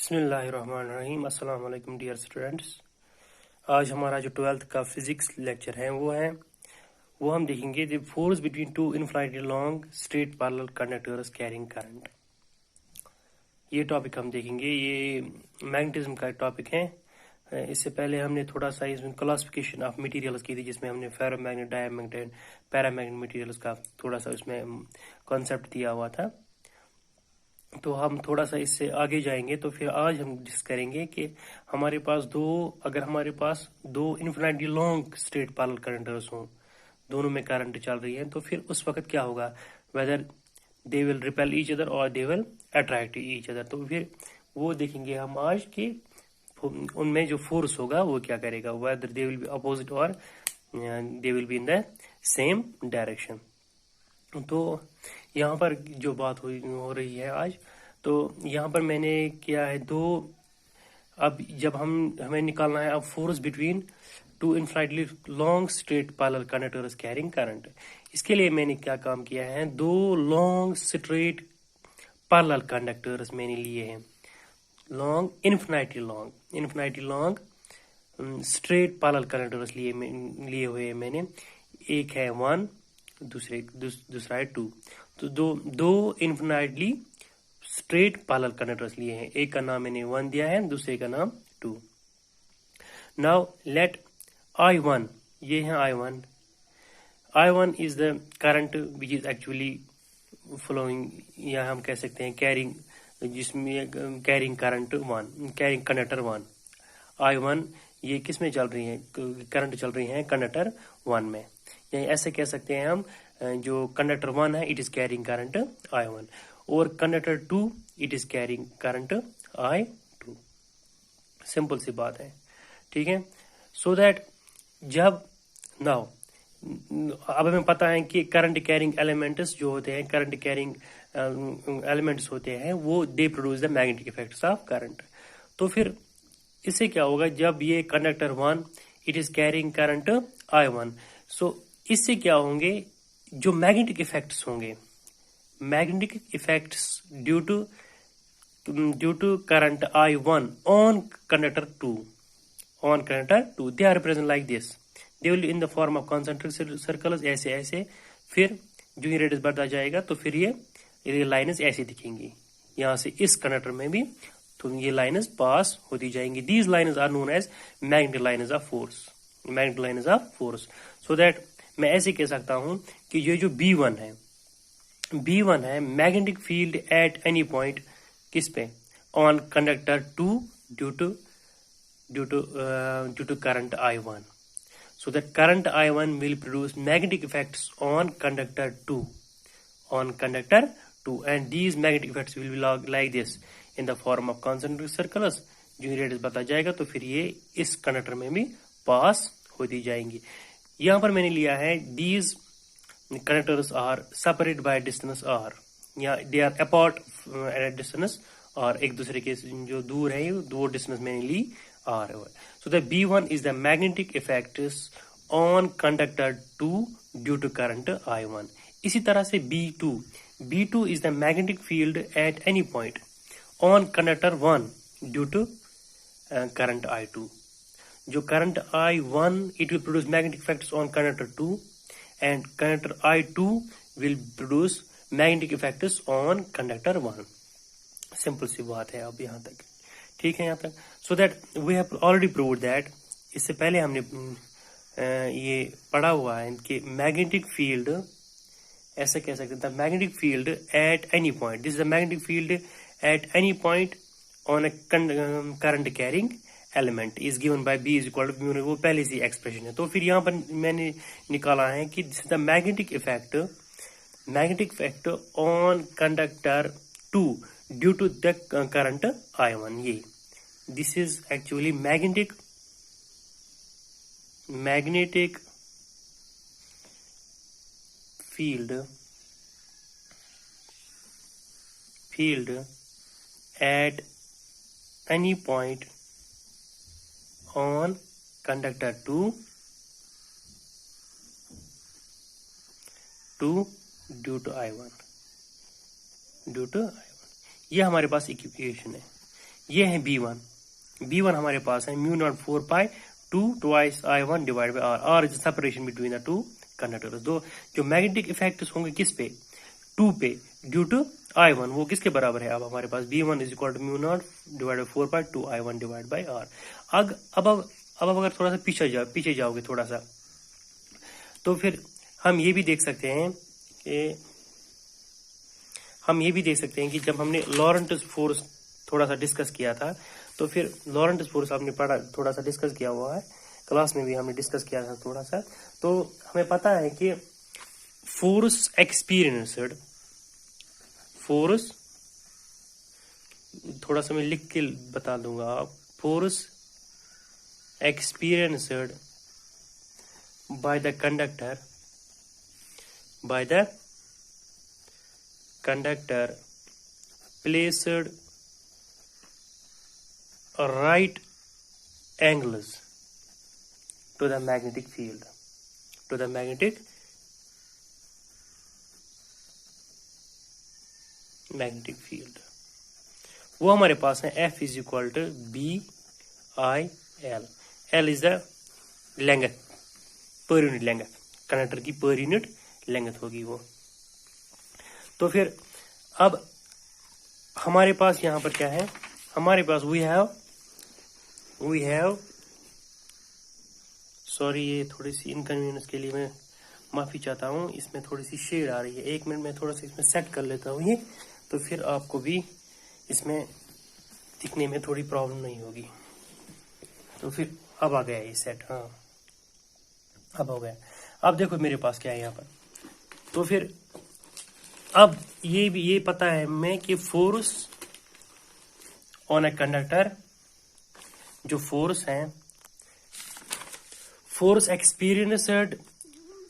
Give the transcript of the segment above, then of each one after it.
बिस्मिल्लाहिर्रहमानिर्रहीम। अस्सलाम वालेकुम डियर स्टूडेंट्स। आज हमारा जो 12th का फिजिक्स लेक्चर है वो हम देखेंगे the force between two infinitely long straight parallel conductors carrying current. ये टॉपिक हम देखेंगे, ये मैग्नेटिज्म का टॉपिक है। इससे पहले हमने थोड़ा सा इसमें क्लासिफिकेशन ऑफ मटेरियल्स की थी, जिसमें हमने फेरोमैग्नेट, डायमैग्नेट, पैरामैग्नेट मटेरियल्स का थोड़ा सा उसमें कॉन्सेप्ट दिया हुआ था। तो हम थोड़ा सा इससे आगे जाएंगे। तो फिर आज हम डिस्कस करेंगे कि अगर हमारे पास दो infinitely long straight parallel conductors हों, दोनों में करंट चल रही है, तो फिर उस वक्त क्या होगा, whether they will repel each other or they will attract each other. तो फिर वो देखेंगे हम आज कि उनमें जो फोर्स होगा वो क्या करेगा, whether they will be opposite or they will be in the same direction. तो यहाँ पर जो बात हो रही है आज, तो यहाँ पर मैंने किया है अब जब हमें निकालना है अब force between two infinitely long straight parallel conductors carrying current. इसके लिए मैंने क्या काम किया है, दो लॉन्ग स्ट्रेट पैरेलल कंडक्टर्स मैंने लिए हैं, infinitely long straight parallel conductors लिए हुए हैं मैंने। एक है 1, दूसरा है 2। तो दो इनफिनिटली स्ट्रेट पैरेलल कंडक्टर्स लिए हैं, एक का नाम मैंने 1 दिया है, दूसरे का नाम 2। नाउ लेट I1, ये है I1 is the current which is actually flowing, या हम कह सकते हैं कैरिंग, जिसमें कैरिंग कंडक्टर 1। I1 ये किस में चल रही है, करंट चल रही है कंडक्टर 1 में। यानी ऐसे कह सकते हैं हम, जो कंडक्टर 1 है it is carrying current I1, और conductor 2 it is carrying current I2। Simple सी बात है, ठीक है। सो दैट जब नाउ अब हमें पता है कि करंट कैरिंग एलिमेंट्स जो होते हैं, करंट कैरिंग एलिमेंट्स होते हैं, वो they produce the magnetic effects of current. तो फिर इससे क्या होगा, जब ये conductor 1 it is carrying current I1, so इससे क्या होंगे, जो मैग्नेटिक इफेक्ट्स होंगे, magnetic effects due to current I1 on conductor 2, they are represented like this. They will in the form of concentric circles, ऐसे फिर जो ये रेडियस बढ़ता जाएगा तो फिर ये लाइन्स ऐसे दिखेंगी, यहाँ से इस कंडक्टर में भी तो ये लाइन्स पास होती जाएंगी। These lines are known as magnetic lines of force. So that मैं ऐसे कह सकता हूँ कि ये जो B1 है magnetic field at any point किस पे, on conductor 2 due to current I1. So that current I1 will produce magnetic effects on conductor 2, and these magnetic effects will be like this in the form of concentric circles. जो radius बता जाएगा तो फिर ये इस conductor में भी पास होती जाएंगी। यहाँ पर मैंने लिया है these conductors are separated by distance r, या they are apart at distance r, एक दूसरे के जो दूर है वो डिस्टेंस मैंने ली r है। So the B1 is the magnetic effects on conductor 2 due to current I1. इसी तरह से B2 is the magnetic field at any point on conductor 1 due to current I2. जो current I1 it will produce magnetic effects on conductor 2, and conductor I2 will produce magnetic effects on conductor 1. Simple सी बात है अब यहाँ तक, ठीक है यहाँ तक। So that we have already proved that, इससे पहले हमने ये पढ़ा हुआ है कि मैग्नेटिक फील्ड ऐसे कह सकते हैं, magnetic field at any point, this is the magnetic field at any point on a current carrying element is given by B is equal to, वो पहले से एक्सप्रेशन है। तो फिर यहाँ पर मैंने निकाला है कि this is the magnetic effect on conductor 2 due to the current I1। ये this is actually magnetic field at any point on conductor 2 due to I1। ये हमारे पास इक्वेशन है। ये है B1 हमारे पास है mu naught 4 pi 2 twice I1 divide by R is separation between the two conductors. दो जो मैग्नेटिक इफेक्ट्स होंगे किस पे, 2 पे, ड्यू टू I1, वो किसके बराबर है, अब हमारे पास B1 is equal to mu naught divide by 4 pi 2 I1 divide by R। अब अगर थोड़ा सा पीछे जाओगे थोड़ा सा, तो फिर हम ये भी देख सकते हैं कि जब हमने लॉरेंट्ज़ फोर्स थोड़ा सा डिस्कस किया था, तो फिर लॉरेंट्ज़ फोर्स आपने पढ़ा, थोड़ा सा डिस्कस किया हुआ है, क्लास में भी हमने डिस्कस किया था थोड़ा सा। तो हमें पता है कि फोर्स एक्सपीरियंस्ड, फोर्स थोड़ा सा मैं लिख के बता दूंगा आप, force experienced by the conductor placed right angles to the magnetic field, वो हमारे पास है F is equal to BIL। L is the length, per unit length, conductor की पर यूनिट लेंथ होगी वो। तो फिर अब हमारे पास यहाँ पर क्या है, हमारे पास वी हैव सॉरी, ये थोड़ी सी इनकन्वीनियंस के लिए मैं माफी चाहता हूँ, इसमें थोड़ी सी शेड आ रही है, 1 मिनट में थोड़ा सा इसमें सेट कर लेता हूँ ये, तो फिर आपको भी इसमें दिखने में थोड़ी प्रॉब्लम नहीं होगी। तो फिर अब आ गया ये सेट, हाँ अब हो गया। अब देखो मेरे पास क्या है यहाँ पर, तो फिर अब ये पता है हमें कि फोर्स ऑन ए कंडक्टर, जो फोर्स है, force experienced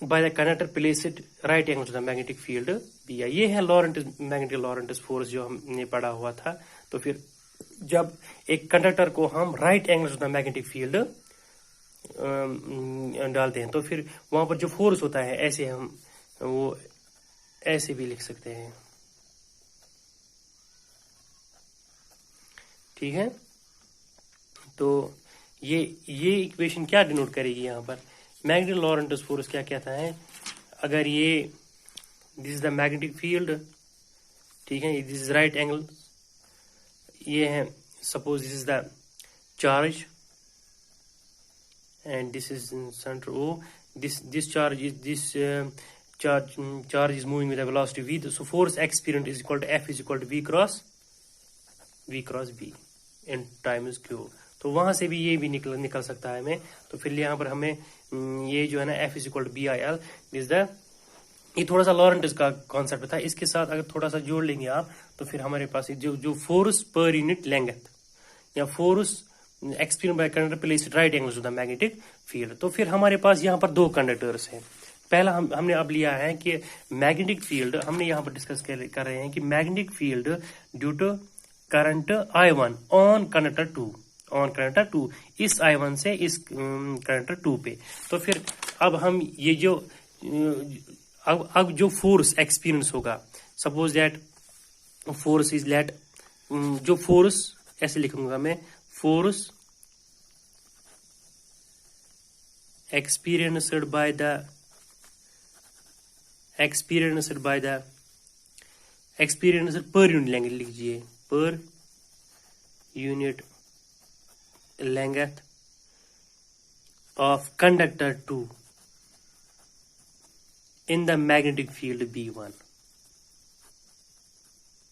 by the conductor placed right angle to the magnetic field BI, ये है मैग्नेटिक लॉरेंट्ज़ फोर्स जो हमने पढ़ा हुआ था। तो फिर जब एक कंडक्टर को हम right angle to the magnetic field डालते हैं, तो फिर वहां पर जो फोर्स होता है, ऐसे हम वो ऐसे भी लिख सकते हैं, ठीक है। तो ये इक्वेशन क्या डिनोट करेगी यहाँ पर, मैग्नेटिक लॉरेंट्ज़ फोर्स क्या कहता है, अगर ये this is the magnetic field, ठीक है, दिस इज राइट एंगल, ये है suppose this is the charge and this is in center O, this charge is moving with a velocity v, so force experienced is equal to F is equal to V cross B and time is Q। तो वहां से भी ये भी निकल सकता है हमें। तो फिर यहाँ पर हमें ये जो है ना F is equal to BIL is the, ये थोड़ा सा लॉरेंट्ज़ का कॉन्सेप्ट था, इसके साथ अगर थोड़ा सा जोड़ लेंगे आप, तो फिर हमारे पास जो फोर्स पर यूनिट लेंथ या force experience by conductor placed right angle to the magnetic field. तो फिर हमारे पास यहाँ पर 2 कंडक्टर्स हैं। पहला हमने अब लिया है कि मैग्नेटिक फील्ड, हमने यहाँ पर डिस्कस कर रहे हैं कि magnetic field due to current I1 on conductor 2, इस I1 से इस कंडक्टर 2 पे। तो फिर अब हम ये जो अब जो फोर्स एक्सपीरियंस होगा, suppose that force is let, जो फोर्स ऐसे लिखूंगा मैं, force experienced by the per unit length लीजिए, per unit length of conductor 2 in the magnetic field B1,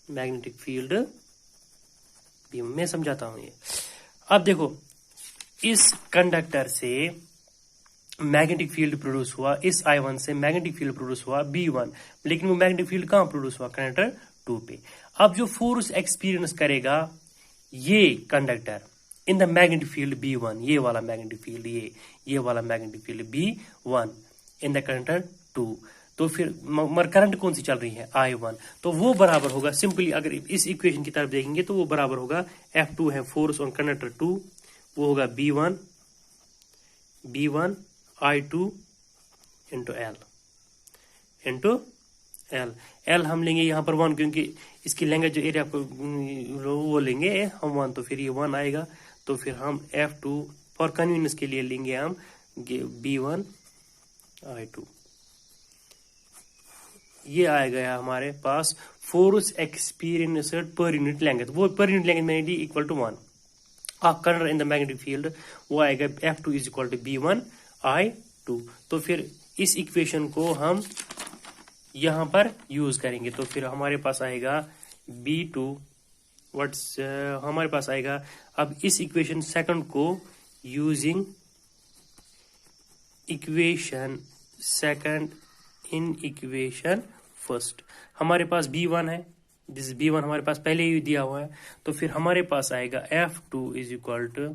magnetic field B1, मैं समझाता हूं ये। अब देखो, इस कंडक्टर से मैग्नेटिक फील्ड प्रोड्यूस हुआ, इस I1 से मैग्नेटिक फील्ड प्रोड्यूस हुआ B1, लेकिन वो मैग्नेटिक फील्ड कहां प्रोड्यूस हुआ, कंडक्टर 2 पे। अब जो फोर्स एक्सपीरियंस करेगा ये conductor in the magnetic field B1, ये वाला मैग्नेटिक फील्ड, ये वाला magnetic field B1 in the conductor 2, तो फिर करंट कौन सी चल रही है, I1, तो वो बराबर होगा, सिंपली अगर इस इक्वेशन की तरफ देखेंगे तो वो बराबर होगा, F2 है फोर्स ऑन कंडक्टर 2, वो होगा B1 I2 into L। L हम लेंगे यहाँ पर 1, क्योंकि इसकी लैंग्वेज जो एरिया को वो लेंगे हम 1, तो फिर ये 1 आएगा। तो फिर हम F2 फॉर कन्वीनियंस के लिए लेंगे हम B1 I2। ये आ गया हमारे पास force experienced per unit length. वो पर यूनिट लेंथ मैंने दी equal to 1 of current in the magnetic field, वो आएगा F2 is equal to B1 I2। तो फिर इस इक्वेशन को हम यहां पर यूज करेंगे। तो फिर हमारे पास आएगा B2 हमारे पास आएगा। अब इस इक्वेशन सेकंड को using equation second in equation first, हमारे पास B1 है, दिस B1 हमारे पास पहले ही दिया हुआ है। तो फिर हमारे पास आएगा F2 is equal to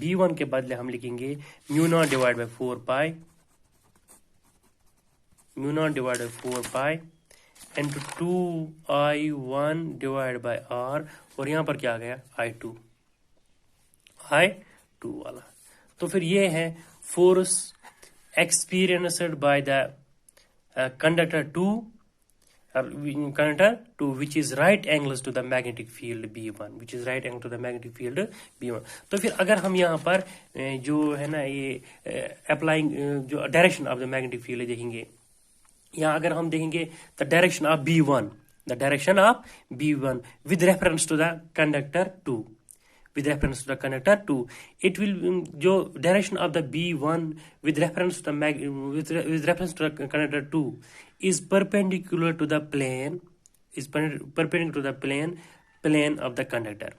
B1 के बदले हम लिखेंगे μ0 divide by 4 pi into 2I1 divide by R, और यहां पर क्या आ गया I2 वाला। तो फिर ये है force experienced by the conductor 2 which is right angles to the magnetic field B1, तो फिर अगर हम यहाँ पर जो है ना ये अप्लाइंग जो direction of the magnetic field देखेंगे, यहाँ अगर हम देखेंगे the direction of B1 with reference to the conductor 2, it will जो direction of the B1 with reference to the conductor 2 is perpendicular to the plane of the conductor।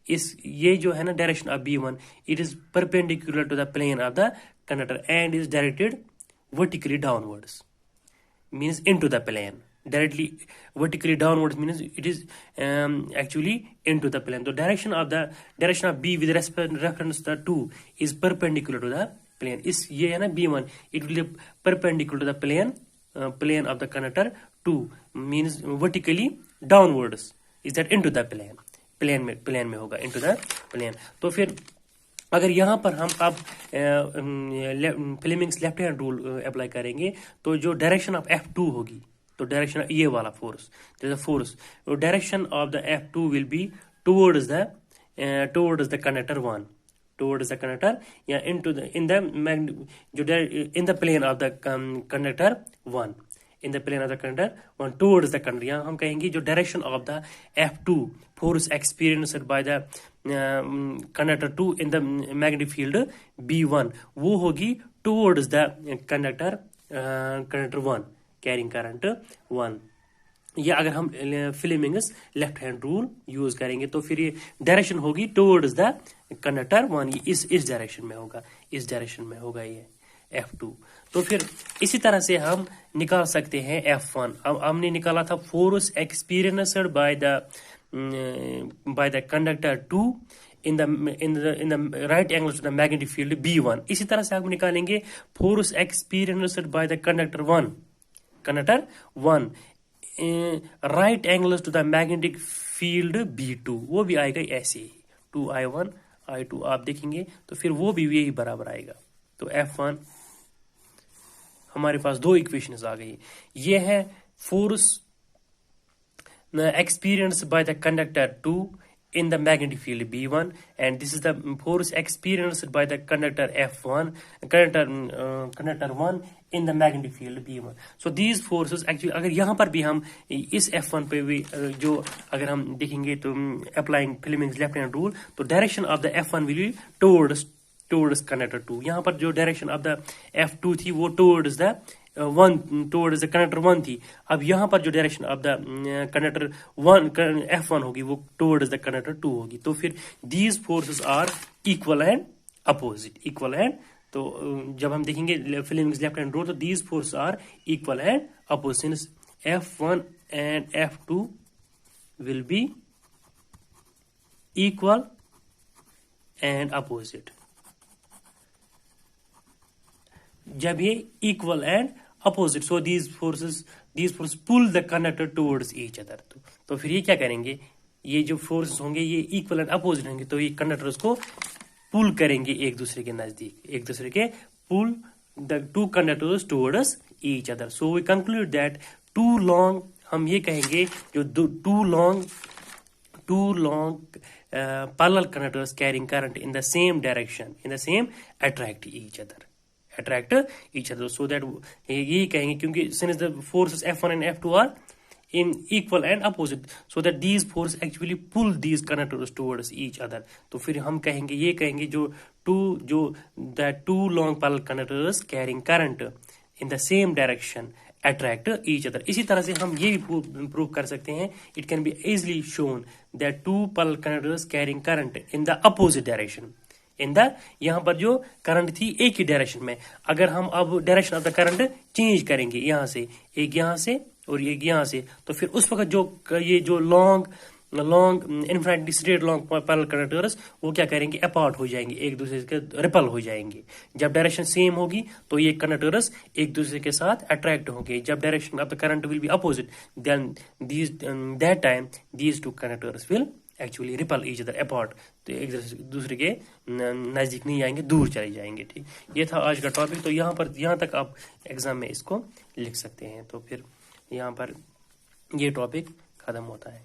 इस ये जो है ना direction of B1, it is perpendicular to the plane of the conductor and is directed vertically downwards, means into the plane। Directly vertically downwards means it is actually into the plane। So direction of B with reference to the 2 is perpendicular to the plane। इस ये है ना B1, it will be perpendicular to the plane of the conductor 2, means vertically downwards, is that into the plane में होगा into the plane। तो फिर अगर यहाँ पर हम अब Fleming's left hand rule apply करेंगे, तो जो डायरेक्शन ऑफ F2 होगी, तो डायरेक्शन ये वाला force direction of the F2 will be towards the conductor 1, या in the plane of the conductor 1, towards the conductor. यहाँ हम कहेंगे जो direction of the F2 force experienced by the conductor 2 in the magnetic field B1, वो होगी towards the conductor 1 carrying current 1। या अगर हम Fleming's left hand rule use करेंगे, तो फिर ये डायरेक्शन होगी टुवर्ड्स द कंडक्टर 1, इस डायरेक्शन में होगा ये F2। तो फिर इसी तरह से हम निकाल सकते हैं F1। अब हमने निकाला था force experienced by the conductor 2 in the right angle to the magnetic field B1। इसी तरह से हम निकालेंगे force experienced by the conductor 1 right angles to the magnetic field B2, वो भी आएगा ऐसे ही 2I1 I2 आप देखेंगे, तो फिर वो भी यही बराबर आएगा। तो F1 हमारे पास दो इक्वेशंस आ गई। ये है force experience bye the conductor 2 in the magnetic field B1, and this is the force experienced by the conductor conductor 1 in the magnetic field B1। so these forces actually अगर यहाँ पर भी हम इस F1 पे भी जो अगर हम देखेंगे तो applying Fleming's left hand rule, तो direction of the F1 will be towards conductor 2। यहाँ पर जो direction of the F2 थी वो towards द कंडक्टर 1 थी। अब यहाँ पर जो direction of the conductor 1 F1 होगी वो टुवर्ड्स द कंडक्टर 2 होगी। तो फिर these forces are equal and opposite. तो जब हम देखेंगे फ्लेमिंग्स लेफ्ट हैंड रूल, तो these forces are equal and opposite. F1 and F2 will be equal and opposite. जब ये equal and opposite, so these forces pull the conductor towards each other. तो फिर ये क्या करेंगे, ये जो फोर्सेस होंगे ये इक्वल एंड अपोजिट होंगे, तो ये कंडक्टर्स को पुल करेंगे एक दूसरे के नजदीक, pull the two conductors towards each other. So we conclude that two long हम ये कहेंगे जो two long parallel conductors carrying current in the same direction attract each other so that ये कहेंगे क्योंकि since the forces F1 and F2 are in equal and opposite so that these forces actually pull these conductors towards each other. तो फिर हम कहेंगे ये कहेंगे जो two long parallel conductors carrying current in the same direction attract each other. इसी तरह से हम ये भी प्रूव कर सकते हैं, it can be easily shown that two parallel conductors carrying current in the opposite direction. यहाँ पर जो करंट थी एक ही डायरेक्शन में, अगर हम अब direction of the current change करेंगे, यहाँ से एक यहाँ से और एक यहाँ से, तो फिर उस वक्त जो ये जो long infinitely straight long parallel conductors वो क्या करेंगे, अपार्ट हो जाएंगे, एक दूसरे के रिपल हो जाएंगे. जब डायरेक्शन सेम होगी तो ये कंडक्टर्स एक दूसरे के साथ अट्रैक्ट होंगे. जब direction of the current will be opposite then that time these two conductors will actually repel each other apart. तो एक दूसरे के नजदीक नहीं आएंगे, दूर चले जाएंगे. ठीक, ये था आज का टॉपिक. तो यहाँ तक आप एग्जाम में इसको लिख सकते हैं. तो फिर यहाँ पर ये टॉपिक खत्म होता है.